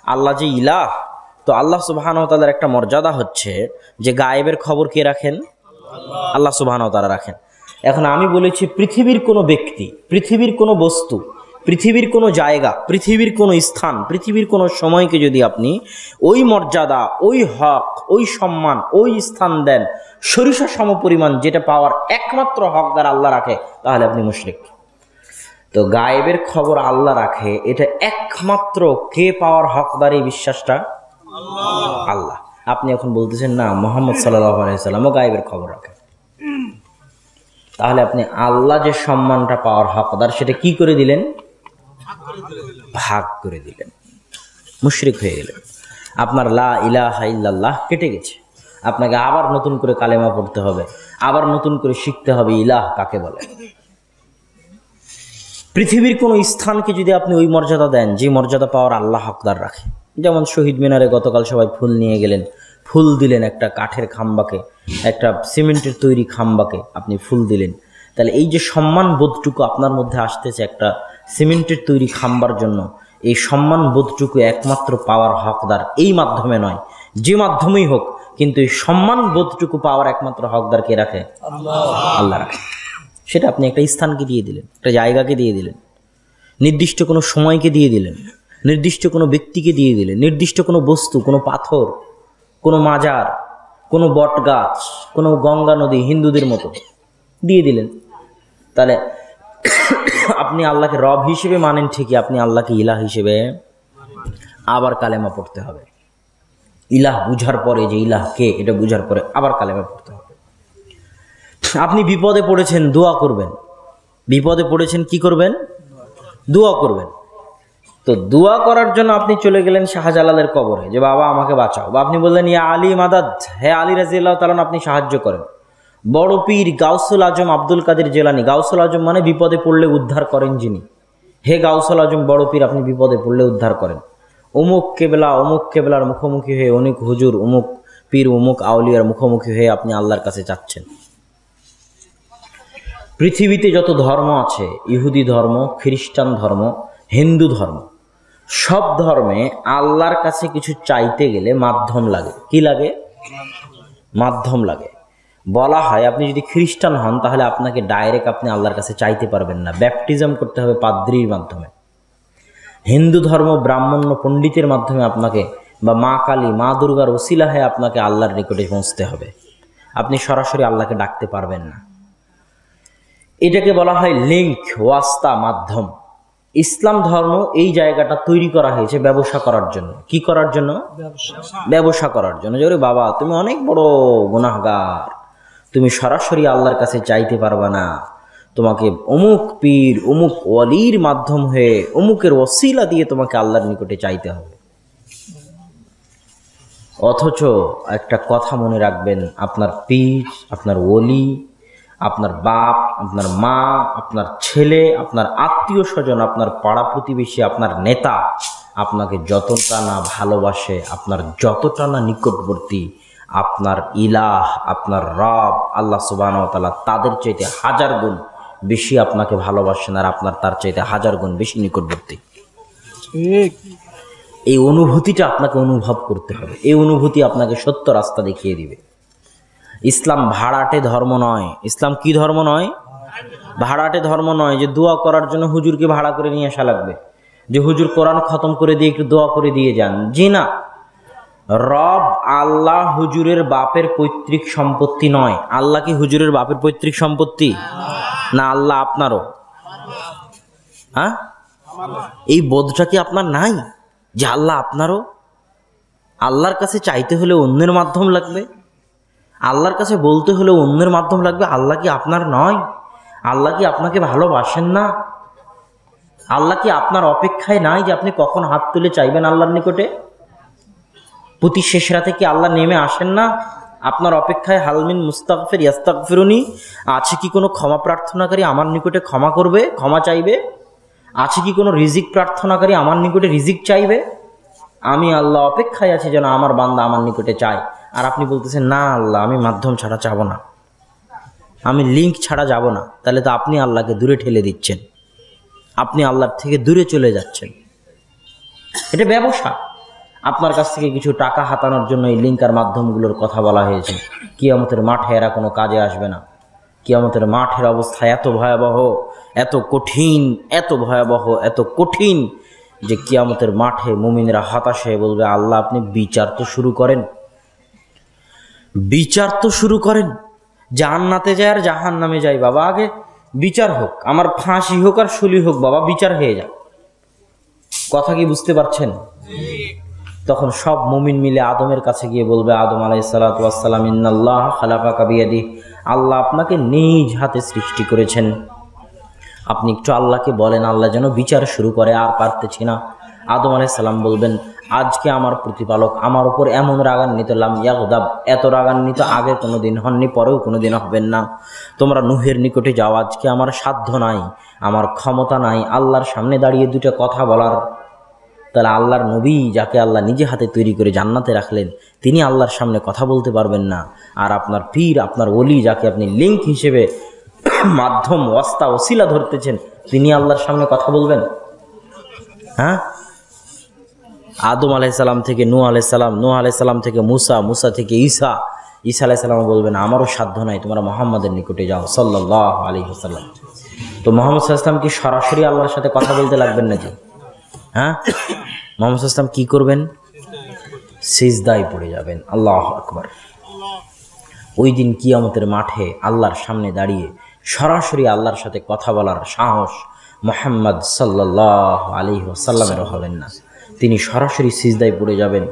আল্লাহ যে ইলাহ, তো আল্লাহ সুবহানাহু ওয়া তাআলার একটা মর্যাদা হচ্ছে যে গায়েবের খবর কে রাখেন? আল্লাহ সুবহানাহু ওয়া তাআলা রাখেন। এখন আমি বলেছি পৃথিবীর কোনো ব্যক্তি, পৃথিবীর কোনো বস্তু, পৃথিবীর কোনো জায়গা, পৃথিবীর কোনো স্থান, পৃথিবীর কোনো সময়কে যদি আপনি ওই মর্যাদা, ওই হক, ওই সম্মান, ওই স্থান দেন সরিষা সমপরিমাণ, যেটা পাওয়ার একমাত্র হকদার আল্লাহ রাখে, তাহলে আপনি মুশরিক। তো গায়েবের খবর আল্লাহ রাখে, এটা একমাত্র কে পাওয়ার হকদার? এই বিশ্বাসটা আল্লাহ। আপনি এখন বলতেছেন না মুহাম্মদ সাল্লাল্লাহু আলাইহি ওয়াসাল্লামও গায়েবের খবর রাখে, তাহলে আপনি আল্লাহ যে সম্মানটা পাওয়ার হকদার সেটা কি করে দিলেন? ভাগ করে দিলেন, মুশরিক হয়ে গেলেন। আপনার লা ইলাহা ইল্লাল্লাহ কেটে গেছে, আপনাকে আবার নতুন করে কালেমা পড়তে হবে, আবার নতুন করে শিখতে হবে ইলাহ কাকে বলে। পৃথিবীর কোনো স্থানকে যদি আপনি ওই মর্যাদা দেন যে মর্যাদা পাওয়ার আল্লাহ হকদার রাখে, যেমন শহীদ মিনারে গতকাল সবাই ফুল নিয়ে গেলেন, ফুল দিলেন একটা কাঠের খাম্বাকে, একটা সিমেন্টের তৈরি খাম্বাকে আপনি ফুল দিলেন, তাহলে এই যে সম্মান বোধটুকু আপনার মধ্যে আসতেছে একটা সিমেন্টের তৈরি খাম্বার জন্য, এই সম্মান বোধটুকু একমাত্র পাওয়ার হকদার এই মাধ্যমে নয়, যে মাধ্যমেই হোক, কিন্তু এই সম্মান বোধটুকু পাওয়ার একমাত্র হকদার কে রাখে? আল্লাহ রাখে। সেটা আপনি একটা স্থানকে দিয়ে দিলেন, একটা জায়গাকে দিয়ে দিলেন, নির্দিষ্ট কোনো সময়কে দিয়ে দিলেন, নির্দিষ্ট কোনো ব্যক্তিকে দিয়ে দিলেন, নির্দিষ্ট কোনো বস্তু, কোনো পাথর, কোনো মাজার, কোনো বট গাছ, কোনো গঙ্গা নদী হিন্দুদের মতো দিয়ে দিলেন। তাহলে আপনি আল্লাহকে রব হিসেবে মানেন ঠিকই, আপনি আল্লাহকে ইলাহ হিসেবে আবার কালেমা পড়তে হবে। ইলাহ বুঝার পরে যে ইলাহ কে এটা বুঝার পরে আবার কালেমা পড়তে হবে। আপনি বিপদে পড়েছেন, দোয়া করবেন। বিপদে পড়েছেন, কি করবেন? দোয়া করবেন। তো দোয়া করার জন্য আপনি চলে গেলেন শাহজালালের কবরে, যে বাবা আমাকে বাঁচাও, বা আপনি বললেন ইয়া আলী মাদাদ, হে আলী রাদিয়াল্লাহু তাআলা আপনি সাহায্য করেন। বড় পীর গাউসুল আজম আব্দুল কাদের জেলানী, গাউসুল আজম মানে বিপদে পড়লে উদ্ধার করেন যিনি, হে গাউসুল আজম বড় পীর আপনি বিপদে পড়লে উদ্ধার করেন। অমুক কেবলার মুখোমুখি হয়ে, অনেক হুজুর, অমুক পীর, অমুক আউলিয়ার মুখোমুখি হয়ে আপনি আল্লাহর কাছে যাচ্ছেন। পৃথিবীতে যত ধর্ম আছে, ইহুদি ধর্ম, খ্রিস্টান ধর্ম, হিন্দু ধর্ম, সব ধর্মে আল্লাহর কাছে কিছু চাইতে গেলে মাধ্যম লাগে। কি লাগে? মাধ্যম লাগে। বলা হয় আপনি যদি খ্রিস্টান হন তাহলে আপনাকে ডাইরেক্ট আপনি আল্লাহর কাছে চাইতে পারবেন না, ব্যাপটিজম করতে হবে পাদ্রীর মাধ্যমে। হিন্দু ধর্ম ব্রাহ্মণ্য পণ্ডিতের মাধ্যমে আপনাকে, বা মা কালী, মা দুর্গার ওসিলা হয়ে আপনাকে আল্লাহর নিকটে পৌঁছতে হবে, আপনি সরাসরি আল্লাহকে ডাকতে পারবেন না। এটাকে বলা হয় লিঙ্ক, ওয়াস্তা, মাধ্যম। ইসলাম ধর্ম এই জায়গাটা তৈরি করা হয়েছে ব্যবসা করার জন্য। কি করার জন্য? ব্যবসা করার জন্য। যে বাবা তুমি অনেক বড় গুনাহগার, তুমি সরাসরি আল্লাহর কাছে চাইতে পারবা না, তোমাকে অমুক পীর, অমুক ওয়ালির মাধ্যম হয়ে, অমুকের ওসিলা দিয়ে তোমাকে আল্লাহর নিকটে চাইতে হবে। অথচ একটা কথা মনে রাখবেন, আপনার পীর, আপনার ওলি, আপনার বাপ, আপনার মা, আপনার ছেলে, আপনার আত্মীয় স্বজন, আপনার পাড়া প্রতিবেশী, আপনার নেতা আপনাকে যতটা না ভালোবাসে, আপনার যতটা না নিকটবর্তী, আপনার ইলাহ, আপনার রব আল্লাহ সুবহানাহু ওয়া তাআলা তাদের চাইতে 1000 গুণ বেশি আপনাকে ভালোবাসেন, আর আপনার তার চাইতে 1000 গুণ বেশি নিকটবর্তী। এই অনুভূতিটা আপনাকে অনুভব করতে হবে। এই অনুভূতি আপনাকে সত্য রাস্তা দেখিয়ে দিবে। ইসলাম ভাড়াটে ধর্ম নয়। ইসলাম কি ধর্ম নয়? ভাড়াটে ধর্ম নয়, যে দোয়া করার জন্য হুজুরকে ভাড়া করে নিয়ে আসা লাগবে, যে হুজুর কোরআন খতম করে দিয়ে একটু দোয়া করে দিয়ে যান। জি না, রব আল্লাহ হুজুরের বাপের পৈতৃক সম্পত্তি নয়। আল্লাহ কি হুজুরের বাপের পৈতৃক সম্পত্তি? না, আল্লাহ আপনারও। হ্যাঁ, এই বোধটা কি আপনার নাই যে আল্লাহ আপনারও? আল্লাহর কাছে চাইতে হলে অন্যের মাধ্যম লাগবে, আল্লাহর কাছে বলতে হলে অন্যের মাধ্যম লাগবে। আল্লাহ কি আপনার নয়? আল্লাহ কি আপনাকে ভালোবাসেন না? আল্লাহ কি আপনার অপেক্ষায় নাই যে আপনি কখন হাত তুলে চাইবেন আল্লাহর নিকটে? প্রতি শেষ রাতে কি আল্লাহ নেমে আসেন না আপনার অপেক্ষায়? হালমিন মুস্তাগফির ইয়াস্তাগফিরুনি, আছে কি কোনো ক্ষমা প্রার্থনাকারী আমার নিকটে ক্ষমা করবে, ক্ষমা চাইবে? আছে কি কোনো রিজিক প্রার্থনাকারী আমার নিকটে রিজিক চাইবে? আমি আল্লাহ অপেক্ষায় আছি যেন আমার বান্দা আমার নিকটে চায়। আর আপনি বলতেছেন না আল্লাহ আমি মাধ্যম ছাড়া চাবো না, আমি লিঙ্ক ছাড়া যাব না। তাহলে তো আপনি আল্লাহকে দূরে ঠেলে দিচ্ছেন, আপনি আল্লাহর থেকে দূরে চলে যাচ্ছেন। এটা ব্যবসা। আপনার কাছ থেকে কিছু টাকা হাতানোর জন্য এই লিঙ্ক আর মাধ্যমগুলোর কথা বলা হয়েছে। কিয়ামতের মাঠে এরা কোনো কাজে আসবে না। কিয়ামতের মাঠের অবস্থা এত ভয়াবহ, এত কঠিন, এত ভয়াবহ, এত কঠিন যে কিয়ামতের মাঠে মুমিনরা হতাশ হয়ে বলবে, আল্লাহ আপনি বিচার তো শুরু করেন, বিচার তো শুরু করেন। জান্নাতে যায় আর জাহান্নামে যাই বাবা, আগে বিচার হোক, আমার ফাঁসি হোক আর শুলি হোক বাবা, বিচার হয়ে যাক। কথা কি বুঝতে পারছেন? তখন সব মুমিন মিলে আদমের কাছে গিয়ে বলবে, আদম আলাইহিস সালাতু ওয়াস সালাম, ইন্নাল্লাহ খালাকাকা বিয়াদিহি, আল্লাহ আপনাকে নিজ হাতে সৃষ্টি করেছেন, আপনি একটু আল্লাহকে বলেন আল্লাহ যেন বিচার শুরু করে, আর পারতেছি না। আদম আলাইহিস সালাম বলবেন, আজকে আমার প্রতিপালক আমার উপর এমন রাগান্বিত, লাম ইয়াগদাব, এত রাগান্বিত আগে কোনো দিন হননি, পরেও কোনো দিন হবেন না। তোমরা নূহের নিকটে যাও, আজকে আমার সাধ্য নাই, আমার ক্ষমতা নাই আল্লাহর সামনে দাঁড়িয়ে দুটো কথা বলার। তাহলে আল্লাহর নবী, যাকে আল্লাহ নিজে হাতে তৈরি করে জান্নাতে রাখলেন, তিনি আল্লাহর সামনে কথা বলতে পারবেন না। আর আপনার পীর, আপনার ওলি, যাকে আপনি লিঙ্ক হিসেবে মাধ্যম, ওয়াস্তা, ওসিলা ধরতেছেন, তিনি আল্লাহর সামনে কথা বলবেন? হ্যাঁ, আদম আলাইহিস সালাম থেকে নূহ আলাইহিস সালাম, নূহ আলাইহিস সালাম থেকে মুসা, মুসা থেকে ঈসা, ঈসা আলাইহিস সালাম বলবেন, আমারও সাধ্য নাই, তোমরা মুহাম্মাদের নিকটে যাও সাল্লাল্লাহু আলাইহি ওয়াসাল্লাম। তো মুহাম্মদ সাল্লাল্লাহু আলাইহি ওয়াসাল্লাম কি সরাসরি আল্লাহর সাথে কথা বলতে লাগবেন নাকি? হ্যাঁ, মুহাম্মদ সাল্লাল্লাহু আলাইহি ওয়াসাল্লাম কি করবেন? সিজদায় পড়ে যাবেন। আল্লাহু আকবার। ওই দিন কিয়ামতের মাঠে আল্লাহর সামনে দাঁড়িয়ে সরাসরি আল্লাহর সাথে কথা বলার সাহস মুহাম্মদ সাল্লাল্লাহু আলাইহি ওয়াসাল্লামের হবেন না। তিনি সরাসরি সিজদায় পড়ে যাবেন,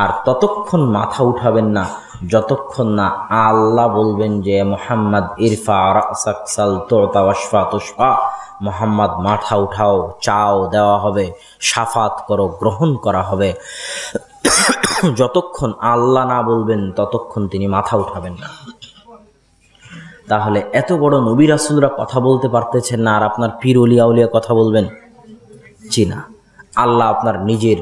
আর ততক্ষণ মাথা উঠাবেন না যতক্ষণ না আল্লাহ বলবেন যে মুহাম্মদ ইরফা রাসাক সাল তুতা ওয়াশফা তুশফা, মুহাম্মদ মাথা উঠাও, চাও দেওয়া হবে, শাফাত করো গ্রহণ করা হবে। যতক্ষণ আল্লাহ না বলবেন ততক্ষণ তিনি মাথা উঠাবেন না। তাহলে এত বড় নবী রাসূলরা কথা বলতে পারতেছেন না, আর আপনার পীর ওলিয়া উলিয়া কথা বলবেন? জি না। আল্লাহ আপনার নিজের,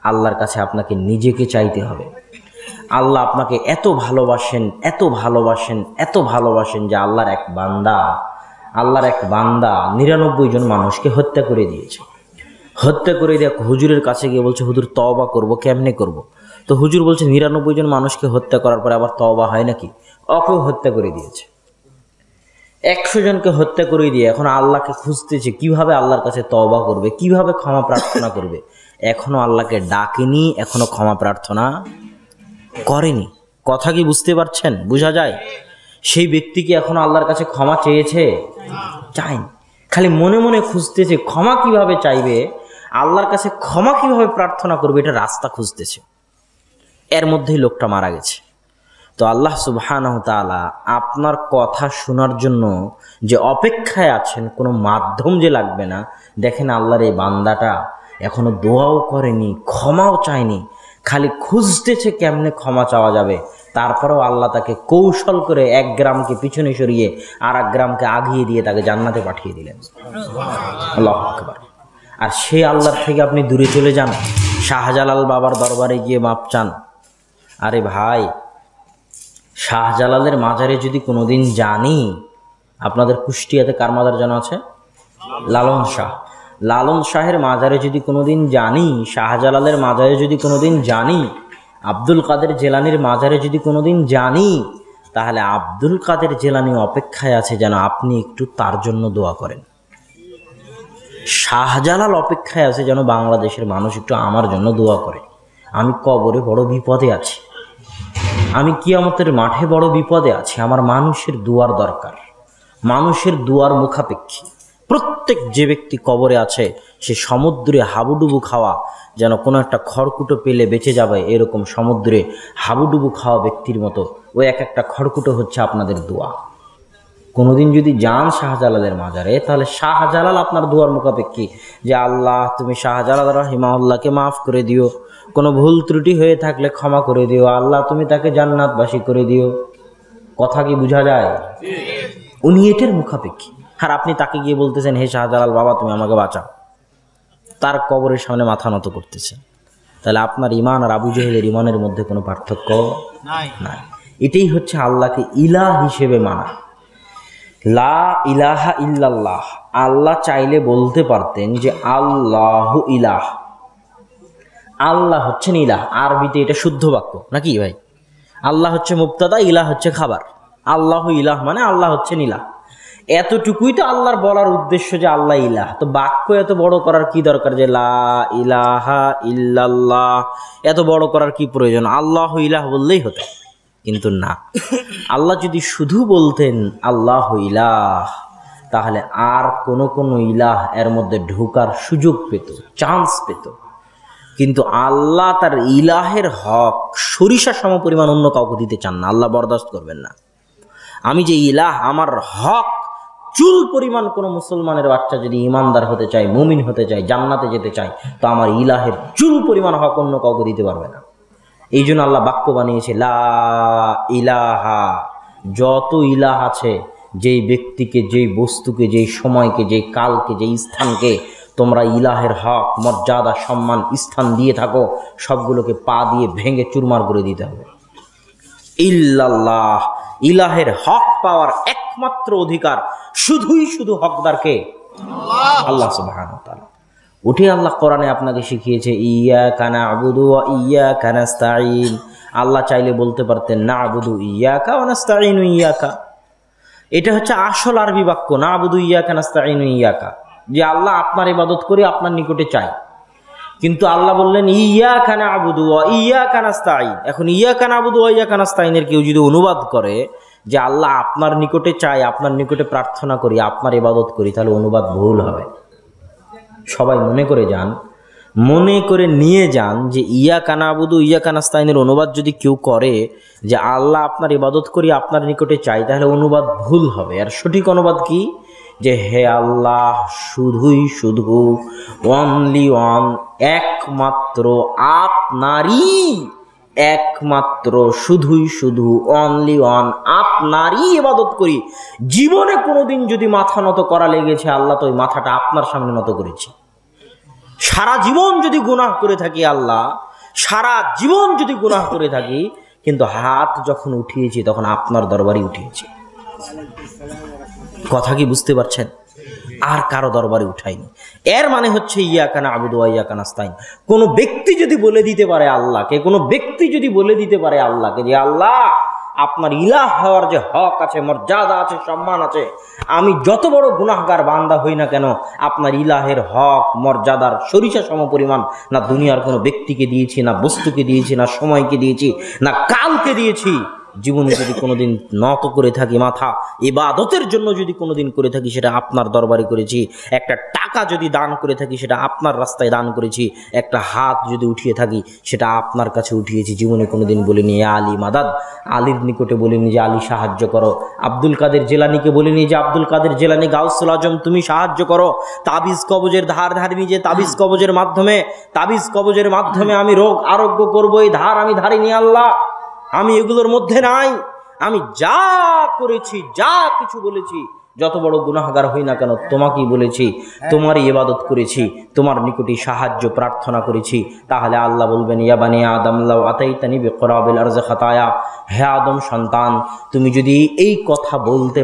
আল্লাহর কাছে আপনাকে নিজেকে চাইতে হবে। আল্লাহ আপনাকে এত ভালোবাসেন, এত ভালোবাসেন, এত ভালোবাসেন যে আল্লাহর এক বান্দা, আল্লাহর এক বান্দা 99 জন মানুষকে হত্যা করে দিয়েছে। হত্যা করে দিয়ে হুজুরের কাছে গিয়ে বলছে, হুজুর তওবা করব, কেমনে করব? তো হুজুর বলছে, 99 জন মানুষকে হত্যা করার পরে আবার তওবা হয় নাকি? ওকেও হত্যা করে দিয়েছে। 100 জনকে হত্যা করে দিয়ে এখন আল্লাহকে খুঁজতেছে কিভাবে আল্লাহর কাছে তওবা করবে, কিভাবে ক্ষমা প্রার্থনা করবে। এখনো আল্লাহকে ডাকেনি, এখনো ক্ষমা প্রার্থনা করেনি। কথা কি বুঝতে পারছেন? বোঝা যায়? সেই ব্যক্তি কি এখনো আল্লাহর কাছে ক্ষমা চেয়েছে? চায়নি। খালি মনে মনে খুঁজতেছে ক্ষমা কিভাবে চাইবে, আল্লাহর কাছে ক্ষমা কিভাবে প্রার্থনা করবে, এটা রাস্তা খুঁজতেছে। এর মধ্যেই লোকটা মারা গেছে। তো আল্লাহ সুবহানাহু ওয়া তাআলা আপনার কথা শোনার জন্য যে অপেক্ষায় আছেন, কোনো মাধ্যম যে লাগবে না। দেখেন আল্লাহর এই বান্দাটা এখনো দোয়াও করেনি, ক্ষমাও চায়নি, খালি খুঁজতেছে কেমনে ক্ষমা চাওয়া যাবে। তারপরেও আল্লাহ তাকে কৌশল করে 1 গ্রামকে পিছনে সরিয়ে আর 1 গ্রামকে আগিয়ে দিয়ে তাকে জান্নাতে পাঠিয়ে দিলেন। আল্লাহু আকবার। আর সে আল্লাহর থেকে আপনি দূরে চলে যান, শাহজালাল বাবার দরবারে গিয়ে মাপ চান। আরে ভাই, শাহজালালের মাজারে যদি কোনোদিন জানি, আপনাদের কুষ্টিয়াতে কার মাজার জানা আছে? লালন শাহ। লালন শাহের মাজারে যদি কোনোদিন জানি, শাহজালালের মাজারে যদি কোনোদিন জানি, আব্দুল কাদের জেলানির মাজারে যদি কোনোদিন জানি, তাহলে আব্দুল কাদের জেলানি অপেক্ষায় আছে যেন আপনি একটু তার জন্য দোয়া করেন। শাহজালাল অপেক্ষায় আছে যেন বাংলাদেশের মানুষ একটু আমার জন্য দোয়া করে। আমি কবরে বড় বিপদে আছি, আমি কিয়ামতের মাঠে বড় বিপদে আছি, আমার মানুষের দুয়ার দরকার, মানুষের দুয়ার মুখাপেক্ষী। প্রত্যেক যে ব্যক্তি কবরে আছে সে সমুদ্রে হাবুডুবু খাওয়া, যেন কোনো একটা খড়কুটো পেলে বেঁচে যাবে এরকম সমুদ্রে হাবুডুবু খাওয়া ব্যক্তির মতো ওই এক একটা খড়কুটো হচ্ছে আপনাদের দোয়া। কোনোদিন যদি যান শাহজালালের মাজারে, তাহলে শাহজালাল আপনার দুয়ার মুখাপেক্ষী যে আল্লাহ তুমি শাহজালাল রাহিমাহুল্লাহকে মাফ করে দিও, কোনো ভুল ত্রুটি হয়ে থাকলে ক্ষমা করে দিও, আল্লাহ তুমি তাকে জান্নাতবাসী করে দিও। কথা কি বোঝা যায়? উনি এটার মুখাপেক্ষী। আর আপনি তাকে গিয়ে বলতেছেন, হে শাহজালাল বাবা তুমি আমাকে বাঁচাও, তার কবরের সামনে মাথা নত করতেছে। তাহলে আপনার ইমান আর আবু জেহেলের ইমানের মধ্যে কোনো পার্থক্য নাই। এটাই হচ্ছে আল্লাহকে ইলাহ হিসেবে মানা। লা ইলাহা ইল্লাল্লাহ। আল্লাহ চাইলে বলতে পারতেন যে আল্লাহু ইলাহ, আল্লাহ হচ্ছেন ইলাহ, আরবিতে এটা শুদ্ধ বাক্য নাকি ভাই? আল্লাহ হচ্ছে মুবতাদা, ইলাহ হচ্ছে খাবার। আল্লাহ ইলাহ মানে আল্লাহ হচ্ছেন ইলাহ। এতটুকুই তো আল্লাহর বলার উদ্দেশ্য যে আল্লাহ ইলাহ। তো বাক্য এত বড় করার কি দরকার যে লা ইলাহা ইল্লাল্লাহ, এত বড় করার কি প্রয়োজন? আল্লাহ ইলাহ বললেই হতো। কিন্তু না, আল্লাহ যদি শুধু বলতেন আল্লাহ ইলাহ, তাহলে আর কোনো ইলাহ এর মধ্যে ঢোকার সুযোগ পেত, চান্স পেত। কিন্তু আল্লাহ তার ইলাহের হক সরিষা সমপরিমাণ অন্য কাউকে দিতে চান না। আল্লাহ বরদাস্ত করবেন না। আমি যে ইলাহ, আমার হক চুল পরিমাণ কোনো মুসলমানের বাচ্চা যদি ইমানদার হতে চায়, মুমিন হতে চায়, জান্নাতে যেতে চায়, তো আমার ইলাহের চুল পরিমাণ হক অন্য কাউকে দিতে পারবে না। এই জন্য আল্লাহ বাক্য বানিয়েছে লা ইলাহা। যত ইলাহ আছে, যেই ব্যক্তিকে, যেই বস্তুকে, যেই সময়কে, যেই কালকে, যেই স্থানকে তোমরা ইলাহের হক, মর্যাদা, সম্মান, স্থান দিয়ে থাকো, সবগুলোকে পা দিয়ে ভেঙে চুরমার করে দিতে হবে। ইল্লাল্লাহ, ইলাহের হক পাওয়ার একমাত্র অধিকার শুধু হকদারকে আল্লাহ সুবহানাহু ওয়া তাআলা। উঠে আল্লাহ কোরআনে আপনাকে শিখিয়েছে ইয়াকা না'বুদু ওয়া ইয়াকা নাস্তাঈন। আল্লাহ চাইলে বলতে পারতেন না'বুদু ইয়াকা ওয়া নাস্তাঈনু ইয়াকা। এটা হচ্ছে আসল আরবি বাক্য, না'বুদু ইয়াকা নাস্তাঈনু ইয়াকা, যে আল্লাহ আপনার ইবাদত করি, আপনার নিকটে চাই। কিন্তু আল্লাহ বললেন ইয়াকা না'বুদু ওয়া ইয়াকা নাস্তাঈন। এখন ইয়াকা না'বুদু ওয়া ইয়াকা নাস্তাঈনের কেউ যদি অনুবাদ করে যে আল্লাহ আপনার নিকটে চাই, আপনার নিকটে প্রার্থনা করি, আপনার ইবাদত করি, তাহলে অনুবাদ ভুল হবে। সবাই মনে করে নিয়ে যান যে ইয়াকা না'বুদু ইয়াকা নাস্তাঈনের অনুবাদ যদি কেউ করে যে আল্লাহ আপনার ইবাদত করি, আপনার নিকটে চাই, তাহলে অনুবাদ ভুল হবে। আর সঠিক অনুবাদ কি? যে হে আল্লাহ, শুধু অনলি ওয়ান, একমাত্র আপনারই, একমাত্র শুধু অনলি ওয়ান, আপনারই ইবাদত করি। জীবনে কোনোদিন যদি মাথা নত করা লেগেছে, আল্লাহ তো ওই মাথাটা আপনার সামনে নত করেছি। সারা জীবন যদি গুনাহ করে থাকি, আল্লাহ সারা জীবন যদি গুনাহ করে থাকি, কিন্তু হাত যখন উঠিয়েছি তখন আপনার দরবারে উঠিয়েছি। কথা কি বুঝতে পারছেন? আর কারো দরবারে উঠাইনি। এর মানে হচ্ছে ইয়াকা না'বুদু ওয়া ইয়াকা নাস্তাঈন। কোনো ব্যক্তি যদি বলে দিতে পারে আল্লাহকে, যে আল্লাহ আপনার ইলাহ হওয়ার যে হক আছে, মর্যাদা আছে, সম্মান আছে, আমি যত বড় গুনাহগার বান্দা হই না কেন, আপনার ইলাহের হক মর্যাদার সরিষা সমপরিমাণ না দুনিয়ার কোনো ব্যক্তিকে দিয়েছি, না বস্তুকে দিয়েছি, না সময়কে দিয়েছি, না কালকে দিয়েছি। জীবনে যদি কোনোদিন নত করে থাকি মাথা, ইবাদতের জন্য যদি কোনোদিন করে থাকি, সেটা আপনার দরবারে করেছি। একটা টাকা যদি দান করে থাকি, সেটা আপনার রাস্তায় দান করেছি। একটা হাত যদি উঠিয়ে থাকি, সেটা আপনার কাছে উঠিয়েছি। জীবনে কোনোদিন বলিনি ইয়া আলী মাদাদ, আলীর নিকটে বলিনি যে আলী সাহায্য করো। আব্দুল কাদের জেলানিকে বলিনি যে আব্দুল কাদের জেলানি গাউসুল আজম তুমি সাহায্য করো। তাবিজ কবজের ধার ধারিনি যে তাবিজ কবজের মাধ্যমে আমি রোগ আরোগ্য করবো, এই ধার আমি ধারিনি আল্লাহ। আমি এগুলোর মধ্যে নাই। আমি যা করেছি, যা কিছু বলেছি, যত বড় গুনাহগার হই না কেন, তোমাকেই বলেছি, তোমারই ইবাদত করেছি, তোমার নিকটে সাহায্য প্রার্থনা করেছি। তাহলে আল্লাহ বলবেন ইয়া বানি আদম লাউ আতাইতানি বিকরাবিল আরজি খাতায়া, হে আদম সন্তান, তুমি যদি এই কথা বলতে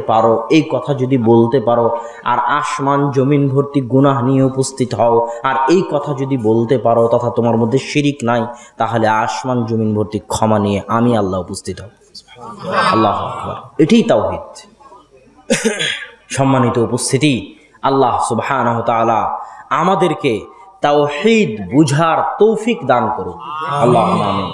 পারো, আর আসমান জমিন ভর্তি গুনাহ নিয়ে উপস্থিত হও, আর এই কথা যদি বলতে পারো, তথা তোমার মধ্যে শিরিক নাই, তাহলে আসমান জমিন ভর্তি ক্ষমা নিয়ে আমি আল্লাহ উপস্থিত হব। আল্লাহু আকবার। এটাই তাওহীদ। সম্মানিত উপস্থিতি, আল্লাহ সুবহানাহু ওয়া তাআলা আমাদেরকে তাওহীদ বুঝার তৌফিক দান করুন। আল্লাহুম্মা আমিন।